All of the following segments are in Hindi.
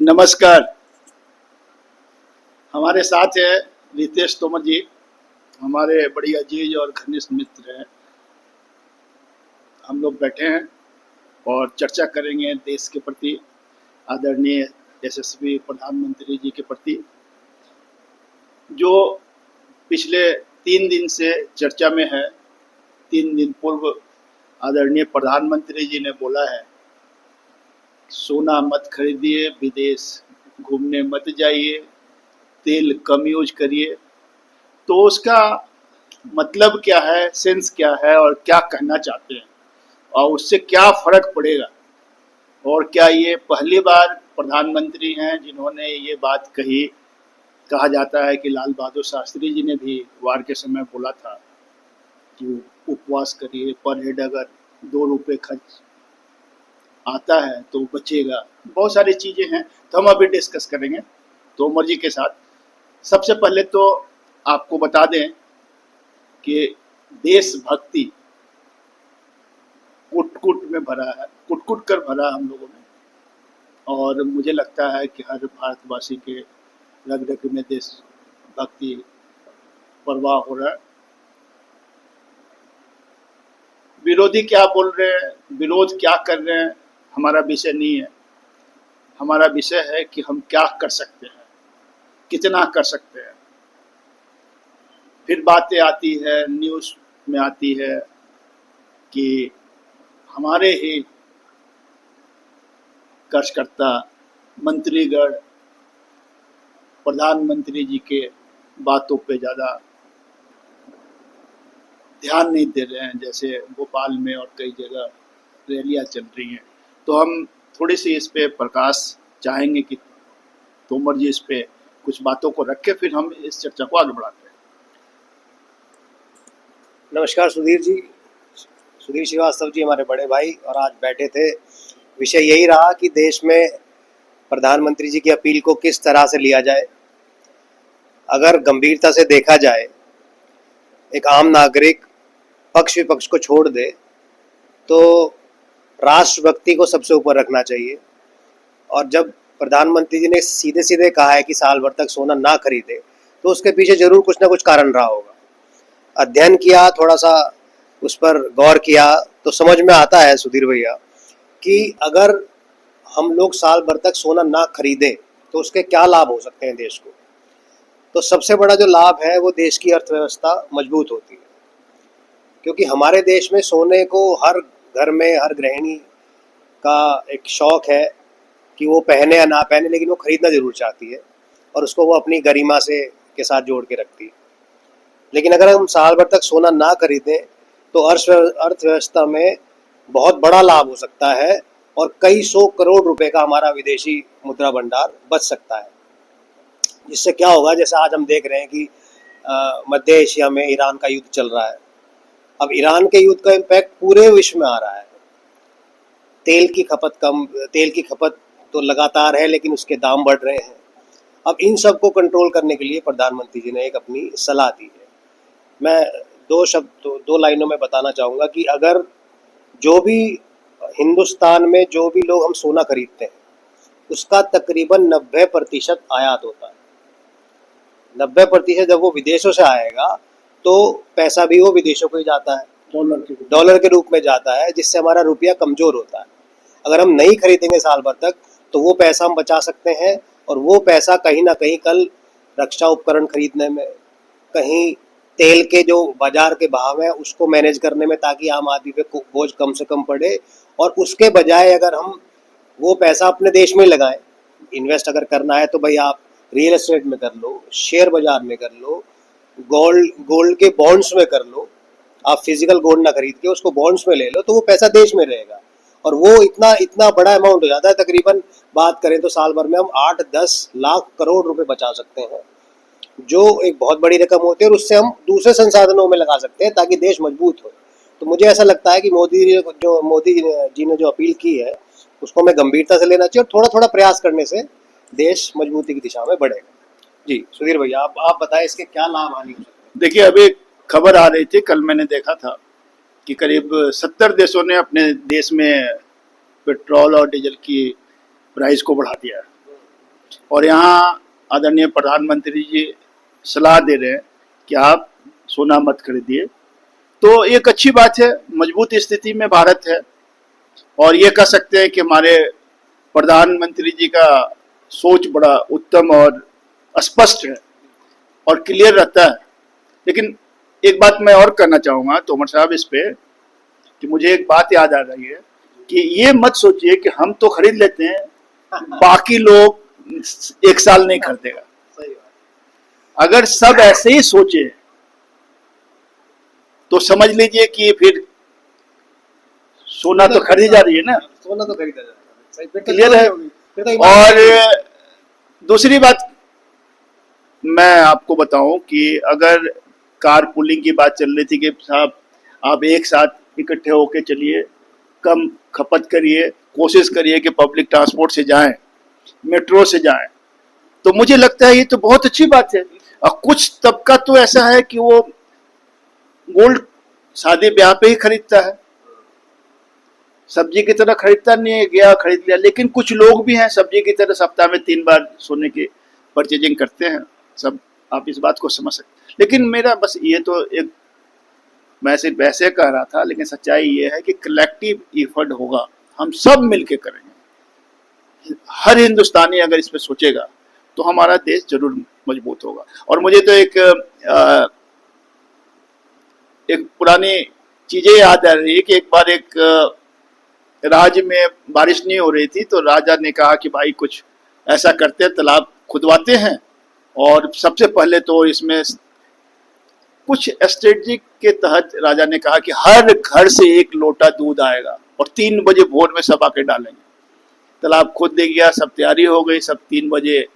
नमस्कार। हमारे साथ है रितेश तोमर जी, हमारे बड़ी अजीज और घनिष्ठ मित्र हैं। हम लोग बैठे हैं और चर्चा करेंगे देश के प्रति, आदरणीय यशस्वी प्रधानमंत्री जी के प्रति, जो पिछले 3 दिन से चर्चा में है। 3 दिन पूर्व आदरणीय प्रधानमंत्री जी ने बोला है, सोना मत खरीदिए, विदेश घूमने मत जाइए, तेल कम यूज करिए। तो उसका मतलब क्या है, सेंस क्या है और क्या कहना चाहते हैं और उससे क्या फर्क पड़ेगा, और क्या ये पहली बार प्रधानमंत्री हैं जिन्होंने ये बात कही। कहा जाता है कि लाल बहादुर शास्त्री जी ने भी वार के समय बोला था कि उपवास करिए, पर हेड अगर 2 रुपये खर्च आता है तो बचेगा। बहुत सारी चीजें हैं, तो हम अभी डिस्कस करेंगे तोमर जी के साथ। सबसे पहले तो आपको बता दें कि देशभक्ति कुट-कुट में भरा है, कुट-कुट कर भरा हम लोगों में, और मुझे लगता है कि हर भारतवासी के रग-रग में देशभक्ति प्रवाह हो रहा है। विरोधी क्या बोल रहे हैं, विरोध क्या कर रहे हैं, हमारा विषय नहीं है। हमारा विषय है कि हम क्या कर सकते हैं, कितना कर सकते हैं। फिर बातें आती है, न्यूज़ में आती है कि हमारे ही कार्यकर्ता मंत्रीगण प्रधानमंत्री जी के बातों पे ज़्यादा ध्यान नहीं दे रहे हैं, जैसे भोपाल में और कई जगह रैलियां चल रही हैं। तो हम थोड़ी सी इस पे प्रकाश चाहेंगे कि तोमर जी इस पे कुछ बातों को रख के फिर हम इस चर्चा को आगे बढ़ाते हैं। नमस्कार सुधीर जी, सुधीर श्रीवास्तव जी हमारे बड़े भाई, और आज बैठे थे। विषय यही रहा कि देश में प्रधानमंत्री जी की अपील को किस तरह से लिया जाए। अगर गंभीरता से देखा जाए, एक आम नागरिक पक्ष विपक्ष को छोड़ दे तो राष्ट्रभक्ति को सबसे ऊपर रखना चाहिए। और जब प्रधानमंत्री जी ने सीधे सीधे कहा है कि साल भर तक सोना ना खरीदे, तो उसके पीछे जरूर कुछ ना कुछ कारण रहा होगा। अध्ययन किया, थोड़ा सा उस पर गौर किया तो समझ में आता है सुधीर भैया कि अगर हम लोग साल भर तक सोना ना खरीदें तो उसके क्या लाभ हो सकते हैं देश को। तो सबसे बड़ा जो लाभ है वो देश की अर्थव्यवस्था मजबूत होती है, क्योंकि हमारे देश में सोने को हर घर में, हर गृहिणी का एक शौक है कि वो पहने या ना पहने, लेकिन वो खरीदना जरूर चाहती है और उसको वो अपनी गरिमा से के साथ जोड़ के रखती है। लेकिन अगर हम साल भर तक सोना ना खरीदें तो अर्थव्यवस्था में बहुत बड़ा लाभ हो सकता है और कई 100 करोड़ रुपए का हमारा विदेशी मुद्रा भंडार बच सकता है। जिससे क्या होगा, जैसे आज हम देख रहे हैं कि मध्य एशिया में ईरान का युद्ध चल रहा है। अब ईरान के युद्ध का इम्पैक्ट पूरे विश्व में आ रहा है। तेल की खपत तो लगातार है, लेकिन उसके दाम बढ़ रहे हैं। अब इन सब को कंट्रोल करने के लिए प्रधानमंत्री जी ने एक अपनी सलाह दी है। मैं 2 लाइनों में बताना चाहूँगा कि अगर जो भी हिंदुस्तान में जो भी लोग हम सोना खरीदते हैं उसका तकरीबन 90% आयात होता है। 90% जब वो विदेशों से आएगा तो पैसा भी वो विदेशों को ही जाता है, डॉलर के रूप में जाता है, जिससे हमारा रुपया कमज़ोर होता है। अगर हम नहीं खरीदेंगे साल भर तक तो वो पैसा हम बचा सकते हैं, और वो पैसा कहीं ना कहीं कल रक्षा उपकरण खरीदने में, कहीं तेल के जो बाजार के भाव है उसको मैनेज करने में, ताकि आम आदमी पे बोझ कम से कम पड़े। और उसके बजाय अगर हम वो पैसा अपने देश में लगाएं, इन्वेस्ट अगर करना है तो भाई आप रियल एस्टेट में कर लो, शेयर बाजार में कर लो, गोल्ड के बॉन्ड्स में कर लो। आप फिजिकल गोल्ड ना खरीद के उसको बॉन्ड्स में ले लो, तो वो पैसा देश में रहेगा और वो इतना बड़ा अमाउंट हो जाता है। तकरीबन बात करें तो साल भर में हम 8-10 लाख करोड़ रुपए बचा सकते हैं, जो एक बहुत बड़ी रकम होती है, और उससे हम दूसरे संसाधनों में लगा सकते हैं ताकि देश मजबूत हो। तो मुझे ऐसा लगता है कि मोदी जी ने जो अपील की है उसको हमें गंभीरता से लेना चाहिए, और थोड़ा थोड़ा प्रयास करने से देश मजबूती की दिशा में बढ़ेगा। जी सुधीर भैया, आप बताएं इसके क्या लाभ हानि हो सकते हैं। देखिए, अभी खबर आ रही थी, कल मैंने देखा था कि करीब 70 देशों ने अपने देश में पेट्रोल और डीजल की प्राइस को बढ़ा दिया है। और यहाँ आदरणीय प्रधानमंत्री जी सलाह दे रहे हैं कि आप सोना मत खरीदिए, तो एक अच्छी बात है। मजबूत स्थिति में भारत है और ये कह सकते हैं कि हमारे प्रधानमंत्री जी का सोच बड़ा उत्तम और स्पष्ट है और क्लियर रहता है। लेकिन एक बात मैं और कहना चाहूँगा तोमर साहब इस पे, कि मुझे एक बात याद आ रही है कि ये मत सोचिए कि हम तो खरीद लेते हैं, बाकी लोग एक साल नहीं खरीदेगा। अगर सब ऐसे ही सोचे तो समझ लीजिए कि फिर सोना तो खरीदी जा रही है ना, सोना तो खरीदा जा रहा है, क्लियर है। और दूसरी बात मैं आपको बताऊं कि अगर कार पुलिंग की बात चल रही थी कि साहब आप एक साथ इकट्ठे होके चलिए, कम खपत करिए, कोशिश करिए कि पब्लिक ट्रांसपोर्ट से जाएं, मेट्रो से जाएं, तो मुझे लगता है ये तो बहुत अच्छी बात है। और कुछ तबका तो ऐसा है कि वो गोल्ड शादी ब्याह पे ही खरीदता है, सब्जी की तरह खरीदता नहीं है, गया खरीद लिया। लेकिन कुछ लोग भी हैं सब्जी की तरह सप्ताह में 3 बार सोने की परचेजिंग करते हैं, सब आप इस बात को समझ सकते। लेकिन मेरा बस ये तो एक, मैं सिर्फ ऐसे कह रहा था, लेकिन सच्चाई ये है कि कलेक्टिव एफर्ट होगा, हम सब मिलके करेंगे। हर हिंदुस्तानी अगर इस पे सोचेगा तो हमारा देश जरूर मजबूत होगा। और मुझे तो एक पुरानी चीजें याद आ रही है कि एक बार एक राज्य में बारिश नहीं हो रही थी, तो राजा ने कहा कि भाई कुछ ऐसा करते हैं, तालाब खुदवाते हैं और सबसे पहले तो इसमें कुछ स्ट्रेटजी के तहत राजा ने कहा कि हर घर से 1 लोटा दूध आएगा और 3 बजे भोर में सब आके डालेंगे। तालाब खुद ले गया, सब तैयारी हो गई, सब 3 बजे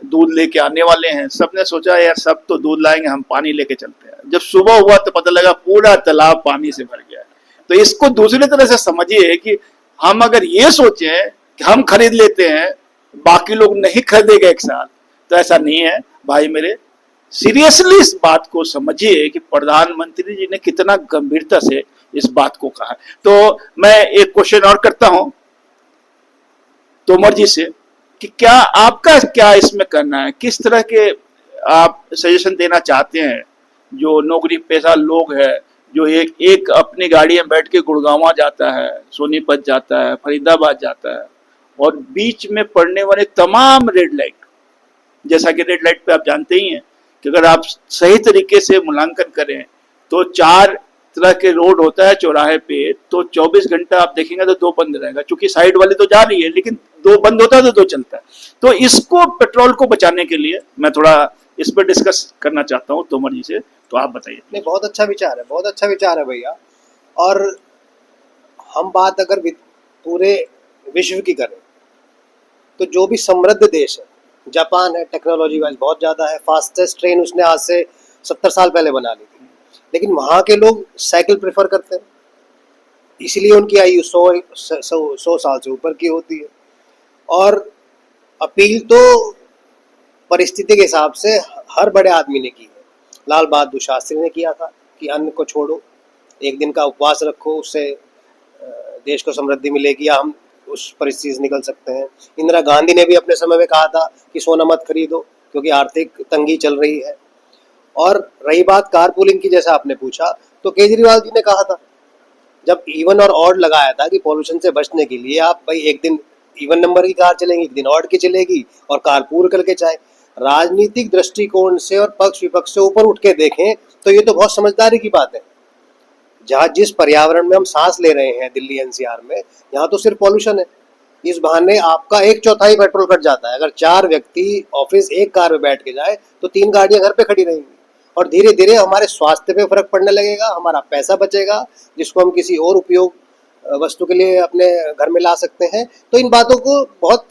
दूध लेके आने वाले हैं। सबने सोचा यार सब तो दूध लाएंगे, हम पानी लेके चलते हैं। जब सुबह हुआ तो पता लगा पूरा तालाब पानी से भर गया है। तो इसको दूसरी तरह से समझिए कि हम अगर ये सोचें कि हम खरीद लेते हैं, बाकी लोग नहीं खरीदेगा एक साल, तो ऐसा नहीं है भाई मेरे। सीरियसली इस बात को समझिए कि प्रधानमंत्री जी ने कितना गंभीरता से इस बात को कहा। तो मैं एक क्वेश्चन और करता हूं तोमर जी से कि क्या आपका क्या इसमें करना है, किस तरह के आप सजेशन देना चाहते हैं जो नौकरी पेशा लोग हैं, जो एक अपनी गाड़ी में बैठ के गुड़गांव जाता है, सोनीपत जाता है, फरीदाबाद जाता है और बीच में पड़ने वाले तमाम रेड लाइट, जैसा कि रेड लाइट पे आप जानते ही हैं कि अगर आप सही तरीके से मूल्यांकन करें तो 4 तरह के रोड होता है चौराहे पे, तो 24 घंटा आप देखेंगे तो 2 बंद रहेगा, क्योंकि साइड वाली तो जा रही है लेकिन 2 बंद होता है तो 2 चलता है। तो इसको पेट्रोल को बचाने के लिए मैं थोड़ा इस पर डिस्कस करना चाहता हूँ तोमर जी से, तो आप बताइए। नहीं, बहुत अच्छा विचार है, बहुत अच्छा विचार है भैया। और हम बात अगर पूरे विश्व की करें तो जो भी समृद्ध देश है, जापान है, टेक्नोलॉजी वाइज बहुत ज़्यादा है, फास्टेस्ट ट्रेन उसने आज से 70 साल पहले बना ली थी, लेकिन वहाँ के लोग साइकिल प्रेफर करते हैं, इसलिए उनकी आयु 100 साल से ऊपर की होती है। और अपील तो परिस्थिति के हिसाब से हर बड़े आदमी ने की है। लाल बहादुर शास्त्री ने किया था कि अन्न को छोड़ो, 1 दिन का उपवास रखो, उससे देश को समृद्धि मिलेगी या हम उस परिस्थिति से निकल सकते हैं। इंदिरा गांधी ने भी अपने समय में कहा था कि सोना मत खरीदो क्योंकि आर्थिक तंगी चल रही है। और रही बात कारपूलिंग की, जैसा आपने पूछा, तो केजरीवाल जी ने कहा था जब इवन और ऑड लगाया था कि पॉल्यूशन से बचने के लिए आप भाई 1 दिन इवन नंबर की कार चलेंगी, 1 दिन ऑड की चलेगी और कारपूल करके चाहे। राजनीतिक दृष्टिकोण से और पक्ष विपक्ष से ऊपर उठ के देखें तो ये तो बहुत समझदारी की बात है। जहाँ जिस पर्यावरण में हम सांस ले रहे हैं दिल्ली एनसीआर में, यहाँ तो सिर्फ पॉल्यूशन है। इस बहाने आपका 1/4 पेट्रोल कट जाता है। अगर 4 व्यक्ति ऑफिस एक कार में बैठ के जाए तो 3 गाड़ियां घर पे खड़ी रहेंगी और धीरे धीरे हमारे स्वास्थ्य पे फर्क पड़ने लगेगा, हमारा पैसा बचेगा जिसको हम किसी और उपयोग वस्तु के लिए अपने घर में ला सकते हैं। तो इन बातों को बहुत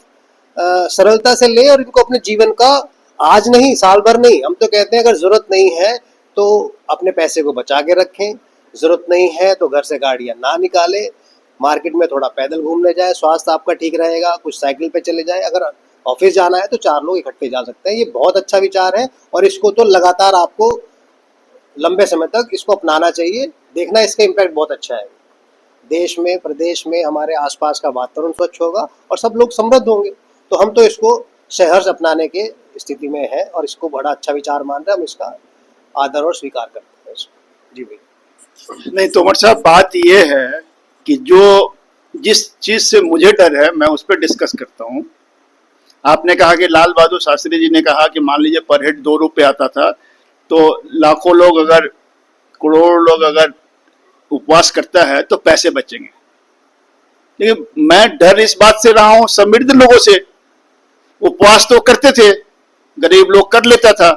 सरलता से लें और इनको अपने जीवन का आज नहीं साल भर नहीं, हम तो कहते हैं अगर जरूरत नहीं है तो अपने पैसे को बचा के रखें, जरूरत नहीं है तो घर से गाड़ियां ना निकालें, मार्केट में थोड़ा पैदल घूमने जाए, स्वास्थ्य आपका ठीक रहेगा, कुछ साइकिल पे चले जाए। अगर ऑफिस जाना है तो 4 लोग इकट्ठे जा सकते हैं। ये बहुत अच्छा विचार है और इसको तो लगातार आपको लंबे समय तक इसको अपनाना चाहिए। देखना इसका इम्पैक्ट बहुत अच्छा है। देश में, प्रदेश में, हमारे आसपास का वातावरण स्वच्छ होगा और सब लोग समृद्ध होंगे। तो हम तो इसको सहर्ष अपनाने के स्थिति में है और इसको बड़ा अच्छा विचार मान रहे हैं। हम इसका आदर और स्वीकार करते हैं इसको। जी भाई। नहीं तोमर साहब, बात ये है कि जो जिस चीज से मुझे डर है मैं उस पर डिस्कस करता हूँ। आपने कहा कि लाल बहादुर शास्त्री जी ने कहा कि मान लीजिए पर हेड 2 रुपये आता था, तो लाखों लोग अगर, करोड़ों लोग अगर उपवास करता है तो पैसे बचेंगे। लेकिन मैं डर इस बात से रहा हूं समृद्ध लोगों से। उपवास तो करते थे, गरीब लोग कर लेता था,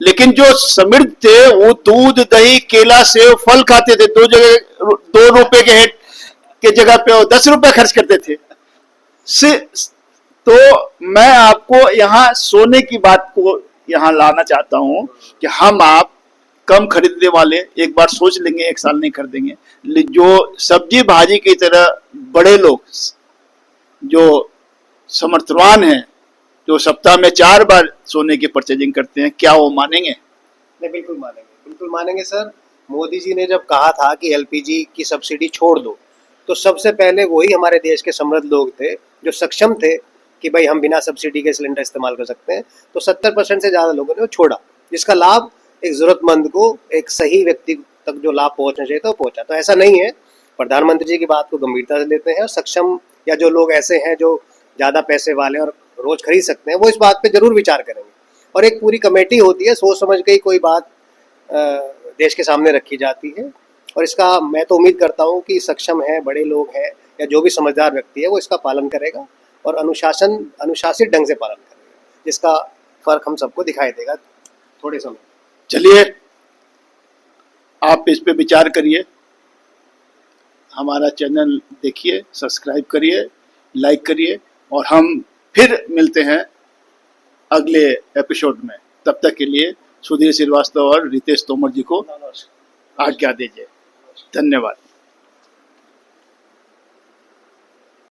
लेकिन जो समृद्ध थे वो दूध दही केला सेब फल खाते थे। 2 रुपए के हेड के जगह पे वो 10 रुपए खर्च करते थे। तो मैं आपको यहाँ सोने की बात को यहाँ लाना चाहता हूँ कि हम आप कम खरीदने वाले एक बार सोच लेंगे, 1 साल नहीं खरीदेंगे। जो सब्जी भाजी की तरह बड़े लोग जो समर्थवान हैं, जो सप्ताह में 4 बार सोने की परचेजिंग करते हैं, क्या वो मानेंगे? नहीं, बिल्कुल मानेंगे, बिल्कुल मानेंगे सर। मोदी जी ने जब कहा था कि एलपीजी की सब्सिडी छोड़ दो, तो सबसे पहले वही हमारे देश के समृद्ध लोग थे जो सक्षम थे कि भाई हम बिना सब्सिडी के सिलेंडर इस्तेमाल कर सकते हैं। तो 70% से ज़्यादा लोगों ने वो छोड़ा, जिसका लाभ एक ज़रूरतमंद को, एक सही व्यक्ति तक जो लाभ पहुंचना चाहिए था वो पहुंचा। तो ऐसा नहीं है, प्रधानमंत्री जी की बात को गंभीरता से लेते हैं और सक्षम या जो लोग ऐसे हैं जो ज़्यादा पैसे वाले और रोज़ खरीद सकते हैं, वो इस बात पे ज़रूर विचार करेंगे। और एक पूरी कमेटी होती है, सोच समझ के ही कोई बात देश के सामने रखी जाती है। और इसका मैं तो उम्मीद करता हूँ कि सक्षम है, बड़े लोग हैं या जो भी समझदार व्यक्ति है वो इसका पालन करेगा और अनुशासित ढंग से पालन करेगा, जिसका फर्क हम सबको दिखाई देगा थोड़े समय। चलिए, आप इस पे विचार करिए, हमारा चैनल देखिए, सब्सक्राइब करिए, लाइक करिए, और हम फिर मिलते हैं अगले एपिसोड में। तब तक के लिए सुधीर श्रीवास्तव और रितेश तोमर जी को आज्ञा दीजिए। धन्यवाद।